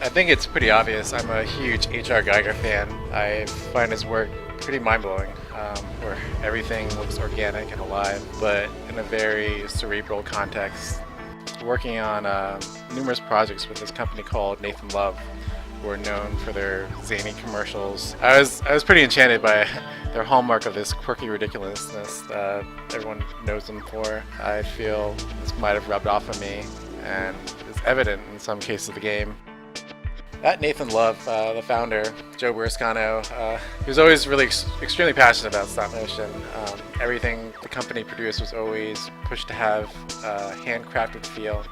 I think it's pretty obvious. I'm a huge H.R. Geiger fan. I find his work pretty mind-blowing, where everything looks organic and alive, but in a very cerebral context. Working on numerous projects with this company called Nathan Love, who are known for their zany commercials. I was pretty enchanted by their hallmark of this quirky ridiculousness that everyone knows them for. I feel this might have rubbed off on me, and is evident in some cases of the game. At Nathan Love, the founder, Joe Burscano, he was always really extremely passionate about stop motion. Everything the company produced was always pushed to have a handcrafted feel,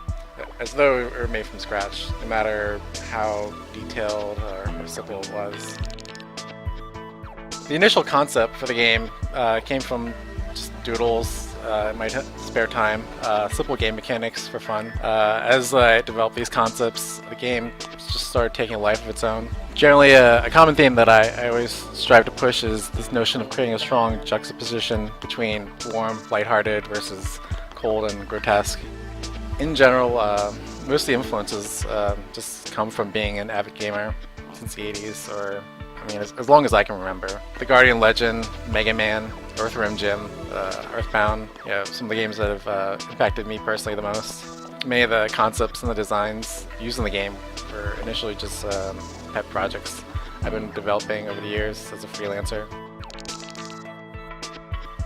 as though it were made from scratch, no matter how detailed or simple it was. The initial concept for the game came from just doodles in my spare time, simple game mechanics for fun. As I developed these concepts, the game just started taking a life of its own. Generally, a common theme that I always strive to push is this notion of creating a strong juxtaposition between warm, lighthearted versus cold and grotesque. In general, most of the influences just come from being an avid gamer since the 80s, or as long as I can remember. The Guardian Legend, Mega Man, Earthworm Jim, Earthbound, some of the games that have impacted me personally the most. Many of the concepts and the designs used in the game were initially just pet projects I've been developing over the years as a freelancer.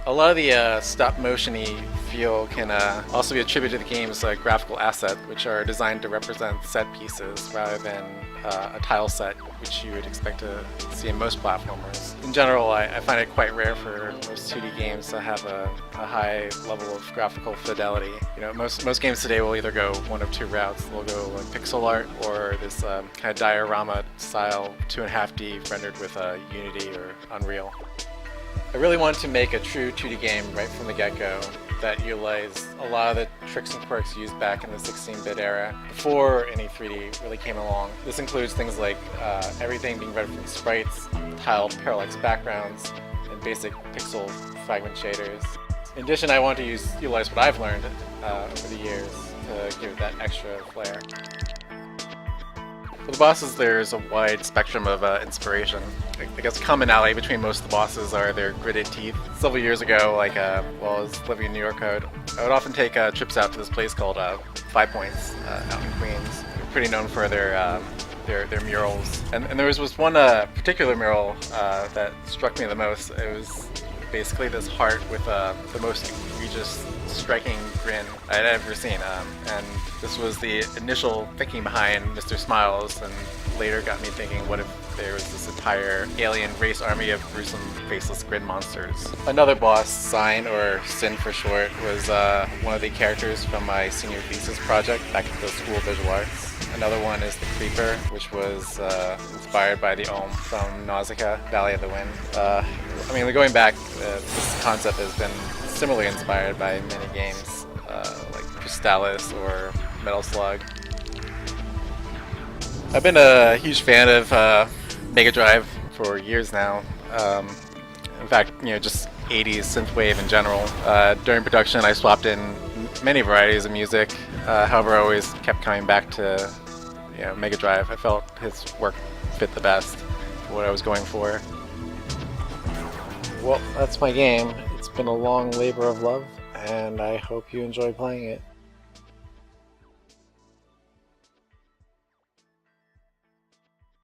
A lot of the stop-motion-y feel can also be attributed to the game's graphical assets, which are designed to represent set pieces rather than a tile set, which you would expect to see in most platformers. In general, I find it quite rare for most 2D games to have a high level of graphical fidelity. Most games today will either go one of two routes. They'll go like pixel art or this kind of diorama style 2.5D rendered with Unity or Unreal. I really wanted to make a true 2D game right from the get-go that utilized a lot of the tricks and quirks used back in the 16-bit era before any 3D really came along. This includes things like everything being rendered from sprites, tiled parallax backgrounds, and basic pixel fragment shaders. In addition, I wanted to utilize what I've learned over the years to give it that extra flair. For the bosses, there's a wide spectrum of inspiration. I guess a commonality between most of the bosses are their gritted teeth. Several years ago, while I was living in New York, I would often take trips out to this place called 5 Points out in Queens. They're pretty known for their murals. And there was one particular mural that struck me the most. It was basically this heart with the most egregious, striking grin I'd ever seen. And this was the initial thinking behind Mr. Smiles, and later got me thinking, what if there was this entire alien race army of gruesome, faceless grin monsters? Another boss, Sign, or Sin for short, was one of the characters from my senior thesis project back at the School of Visual Arts. Another one is the Creeper, which was inspired by the Ohm from Nausicaa, Valley of the Wind. Going back, this concept has been similarly inspired by many games like Crystallis or Metal Slug. I've been a huge fan of Mega Drive for years now. In fact, just 80s synthwave in general. During production, I swapped in many varieties of music. However, I always kept coming back to Mega Drive. I felt his work fit the best for what I was going for. Well, that's my game. It's been a long labor of love, and I hope you enjoy playing it.